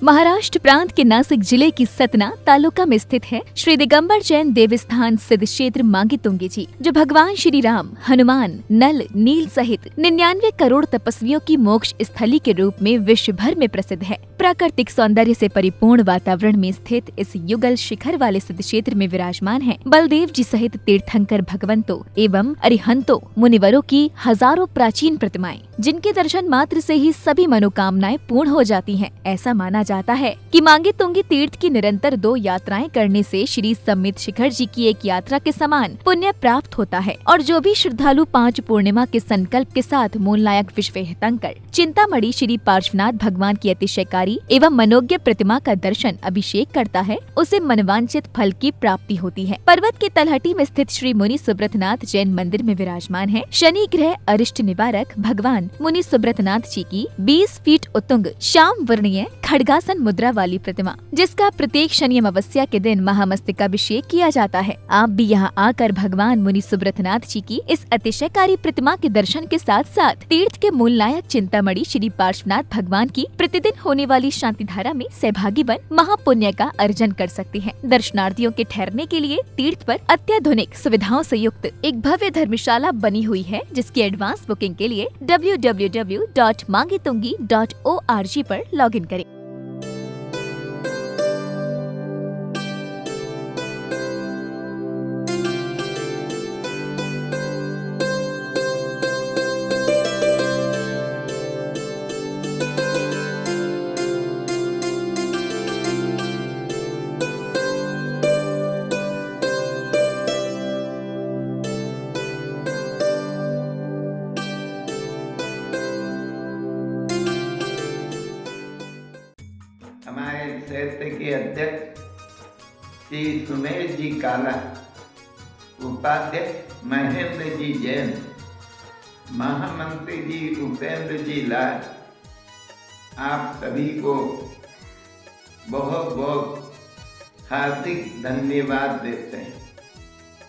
महाराष्ट्र प्रांत के नासिक जिले की सतना तालुका में स्थित है श्री दिगंबर जैन देवस्थान सिद्ध क्षेत्र मांगी तुंगी जी, जो भगवान श्री राम, हनुमान, नल, नील सहित 99 करोड़ तपस्वियों की मोक्ष स्थली के रूप में विश्व भर में प्रसिद्ध है। प्राकृतिक सौंदर्य से परिपूर्ण वातावरण में स्थित इस युगल शिखर वाले सिद्ध क्षेत्र में विराजमान है बलदेव जी सहित तीर्थंकर भगवंतों एवं अरिहंतों मुनिवरों की हजारों प्राचीन प्रतिमाएं, जिनके दर्शन मात्र से ही सभी मनोकामनाएं पूर्ण हो जाती हैं। ऐसा माना जाता है कि मांगी तुंगी तीर्थ की निरंतर 2 यात्राएं करने से श्री सम्मित शिखर जी की एक यात्रा के समान पुण्य प्राप्त होता है और जो भी श्रद्धालु 5 पूर्णिमा के संकल्प के साथ मूलनायक विश्वतीर्थंकर चिंतामणि श्री पार्श्वनाथ भगवान की अतिशयकारी एवं मनोज्ञ प्रतिमा का दर्शन अभिषेक करता है, उसे मनवांचित फल की प्राप्ति होती है। पर्वत के तलहटी में स्थित श्री मुनि सुब्रतनाथ जैन मंदिर में विराजमान है शनि ग्रह अरिष्ट निवारक भगवान मुनि सुब्रतनाथ जी की 20 फीट उत्तुंग श्याम वर्णीय खड्गासन मुद्रा वाली प्रतिमा, जिसका प्रत्येक शनि अमावस्या के दिन महामस्तकाभिषेक किया जाता है। आप भी यहाँ आकर भगवान मुनि सुब्रतनाथ जी की इस अतिशयकारी प्रतिमा के दर्शन के साथ साथ तीर्थ के मूलनायक चिंतामणि श्री पार्श्वनाथ भगवान की प्रतिदिन होने वाली शांति धारा में सहभागी बन महापुण्य का अर्जन कर सकते हैं। दर्शनार्थियों के ठहरने के लिए तीर्थ पर अत्याधुनिक सुविधाओं से युक्त एक भव्य धर्मशाला बनी हुई है, जिसकी एडवांस बुकिंग के लिए www.mangitungi.org पर लॉगिन करें। हमारे क्षेत्र के अध्यक्ष श्री सुमेर जी काला, उपाध्यक्ष महेंद्र जी जैन, महामंत्री जी उपेंद्र जी लाल, आप सभी को बहुत बहुत हार्दिक धन्यवाद देते हैं,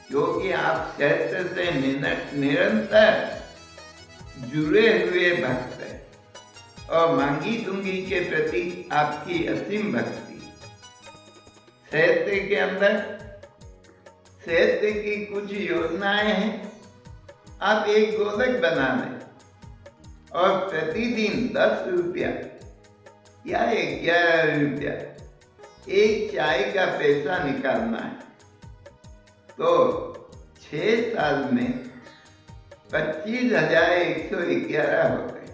क्योंकि आप क्षेत्र से निरंतर जुड़े हुए भक्त हैं और मांगी तुंगी के प्रति आपकी असीम भक्ति। क्षेत्र के अंदर क्षेत्र की कुछ योजनाएं हैं। आप एक गोलक बना लें और प्रतिदिन 10 रुपया या 11 रुपया एक चाय का पैसा निकालना है, तो 6 साल में 25,111 हो गए।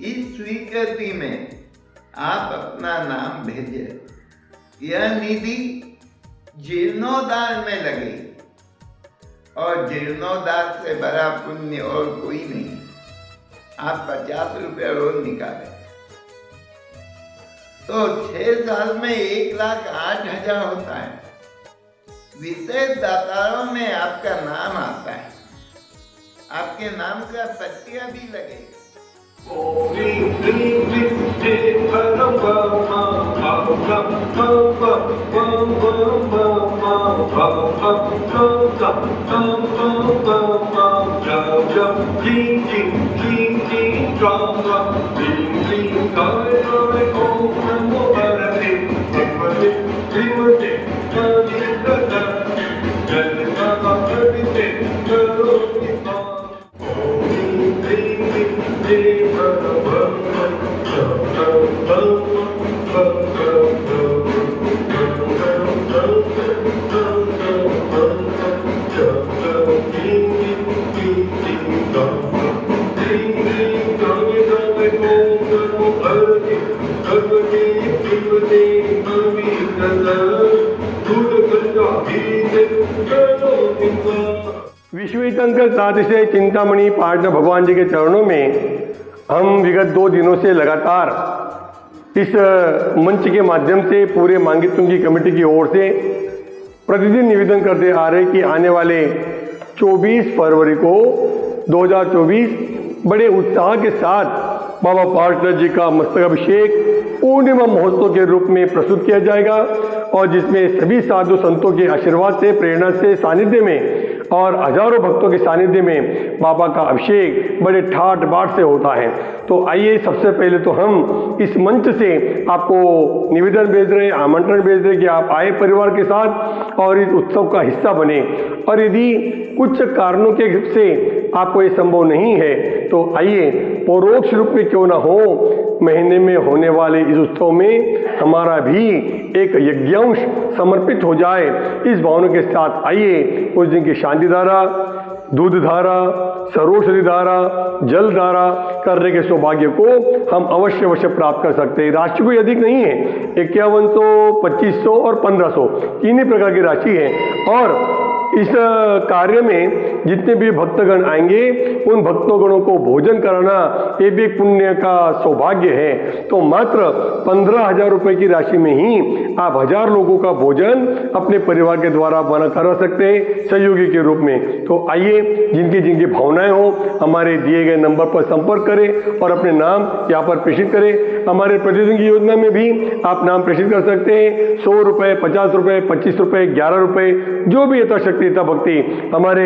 इस स्वीकृति में आप अपना नाम भेजें। यह निधि जीर्णोद्धार में लगेगी और जीर्णोद्धार से बड़ा पुण्य और कोई नहीं। आप 50 रुपये रोज निकालें तो 6 साल में 1,08,000 होता है। विशेष दातारों में आपका नाम आता है, आपके नाम का पट्टिया भी लगेगा। विश्वतीर्थंकर सातिशय चिंतामणि पार्श्वनाथ भगवान जी के चरणों में हम विगत 2 दिनों से लगातार इस मंच के माध्यम से पूरे मांगी तुंगी कमेटी की ओर से प्रतिदिन निवेदन करते आ रहे कि आने वाले 24 फरवरी को 2024 बड़े उत्साह के साथ बाबा पार्श्वनाथ जी का मस्तकाभिषेक पूर्णिमा महोत्सव के रूप में प्रस्तुत किया जाएगा और जिसमें सभी साधु संतों के आशीर्वाद से, प्रेरणा से, सानिध्य में और हजारों भक्तों के सानिध्य में बाबा का अभिषेक बड़े ठाट बाट से होता है। तो आइए सबसे पहले तो हम इस मंच से आपको निवेदन भेज रहे, आमंत्रण भेज रहे कि आप आए परिवार के साथ और इस उत्सव का हिस्सा बने। और यदि कुछ कारणों के से आपको ये संभव नहीं है तो आइए परोक्ष रूप में क्यों ना हो, महीने में होने वाले इस उत्सव में हमारा भी एक यज्ञांश समर्पित हो जाए। इस भावना के साथ आइए उस दिन की शांति धारा, दूध धारा, सर्वौषधि धारा, जल धारा करने के सौभाग्य को हम अवश्य प्राप्त कर सकते हैं। राशि कोई अधिक नहीं है, 5100, 2500 और 1500 तीन ही प्रकार की राशि है। और इस कार्य में जितने भी भक्तगण आएंगे उन भक्तगणों को भोजन कराना ये भी एक पुण्य का सौभाग्य है। तो मात्र 15,000 रुपए की राशि में ही आप 1000 लोगों का भोजन अपने परिवार के द्वारा बना करा सकते हैं सहयोगी के रूप में। तो आइए जिनकी जिनकी भावनाएं हो हमारे दिए गए नंबर पर संपर्क करें और अपने नाम यहाँ पर प्रेषित करें। हमारे प्रतिदिन की योजना में भी आप नाम प्रेषित कर सकते हैं। 100 रुपये, 50 रुपये, 25 रुपये, 11 रुपये, जो भी यथाशक्ति भक्ति। हमारे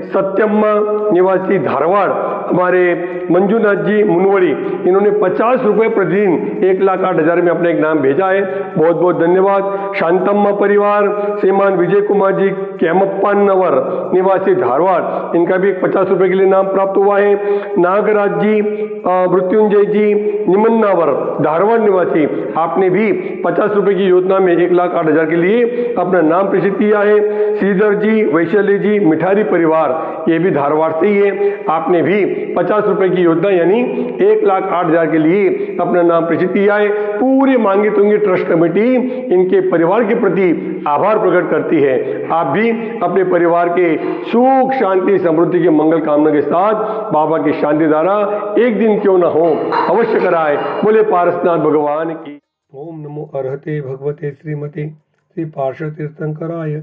सत्यम्मा निवासी धारवाड़, हमारे मंजूनाथ जी मुनवड़ी, इन्होंने 50 रुपये प्रतिदिन 1,08,000 में अपना एक नाम भेजा है, बहुत बहुत धन्यवाद। शांतम्मा परिवार, श्रीमान विजय कुमार जी कैमप्पानवर निवासी धारवाड़, इनका भी 50 रुपये के लिए नाम प्राप्त हुआ है। नागराज जी, मृत्युंजय जी निमन्नावर धारवाड़ निवासी, आपने भी 50 रुपये की योजना में 1,08,000 के लिए अपना नाम प्रेषित किया है। श्रीधर जी, वैशाली जी मिठारी परिवार, ये भी धारवाड़ से ही है, आपने भी 50 रुपए की योजना यानी 1,08,000 के लिए अपना नाम प्रेषित किया है। पूरी मांगी तुंगी ट्रस्ट कमेटी इनके परिवार के प्रति आभार प्रकट करती है। आप भी अपने परिवार के सुख शांति समृद्धि के मंगल कामना के साथ बाबा की शांति धारा एक दिन क्यों ना हो अवश्य कराए। बोले पारसनाथ भगवान की। ओम नमो अर्हते भगवते श्रीमते श्री पार्श्व तीर्थंकराय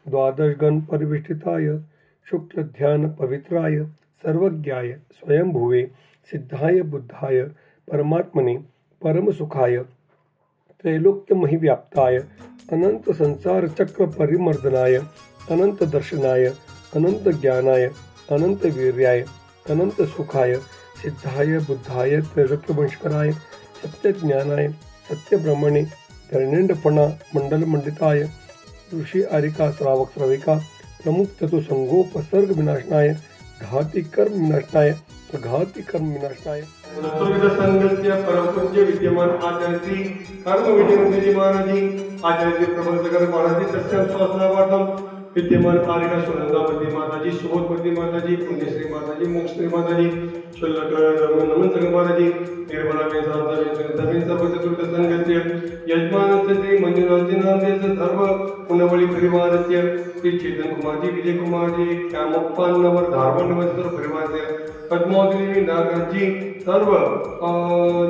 द्वादश गण परिविष्टिताय शुक्ल ध्यान पवित्राय सर्वज्ञाय स्वयंभुवे सिद्धाय बुद्धाय परमात्मने परम सुखाय त्रैलोक्य महिव्याप्ताय अनंत संसार चक्र परिमर्दनाय अनंत दर्शनाय अनंत ज्ञानाय अनंत वीर्याय अनंत सुखाय सिद्धाय बुद्धाय त्रैलोक्य वंशकराय सत्य ज्ञानाय सत्य ब्रह्मणे धरणेन्द्रपणा मंडल मंडिताय ऋषि आरिका श्रावक श्राविका प्रमुख तत्व संगोपसर्ग विनाशनाय घाति कर्म विनाशनाय घाति कर्म विनाशनाय संगस्य परम पूज्य विद्यमान आचार्य श्री कर्म विजय महाराज जी आचार्य श्री प्रबंधकर महाराज जी सत्य स्वास्थ्यवार्थम विद्यमान आरिका सुनंदावती माता जी, सुबोधवती माता जी, पुण्यश्री माता जी, मोक्षश्री माता जी, शुल्लक नमन संग माता जी, निर्मला में सर्व चतुर्थ संगस्य यजमानस्य श्री मंजुनाथ जी नामदेव सर्व पुनवली परिवारस्य श्री चेतन कुमार जी, विजय कुमार जी, कैमप्पानवर धारवाड़ निवासी सर्व परिवारस्य पद्मावती नागराज जी सर्व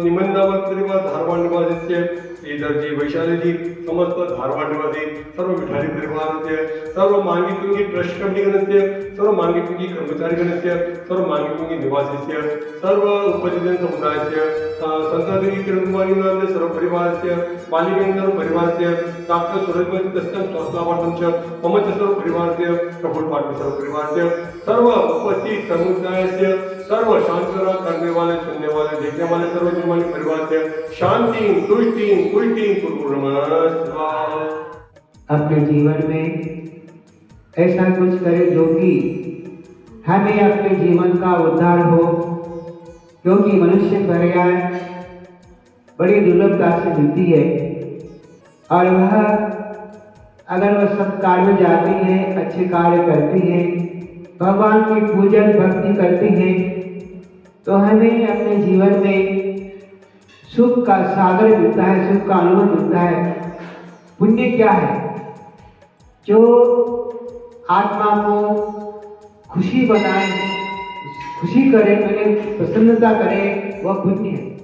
निमन्नावर परिवार धारवाड़ निवासी श्रीधर जी, वैशाली जी समस्त धारवाड़ निवासी सर्व मिठारी परिवारस्य सर्व मांगी तुंगी ट्रस्ट कमिटीगणस्य सर्व मांगी तुंगी कर्मचारीगणस्य सर्व मांगी तुंगी निवासीस्य सर्व उपजन समुदायस्य संतादेवी किरण कुमारी नामदेव सर्व परिवारस्य बालिकेन्द्र परिवारस्य डॉक्टर सूरजमती तस्कम स्वास्थ्यवार्थम च मम च सर्व परिवारस्य प्रफुल्ल पाटिल सर्व परिवारस्य सर्व उपस्थित समुदायस्य सर्व शांतरा करने वाले, सुनने वाले, देखने वाले सर्व जीवानी परिवार से शांति तुष्टि पुष्टि पूर्णमस्ता। अपने जीवन में ऐसा कुछ करे जो कि हमें अपने जीवन का उद्धार हो, क्योंकि मनुष्य पर्याय बड़ी दुर्लभता से मिलती है और वह अगर वह सत्कार में जाती है, अच्छे कार्य करती है, भगवान की पूजन भक्ति करती है, तो हमें अपने जीवन में सुख का सागर मिलता है, सुख का अनुभव मिलता है। पुण्य क्या है? जो आत्मा को खुशी बनाए, खुशी करे, मैंने प्रसन्नता करे, वह पुण्य है।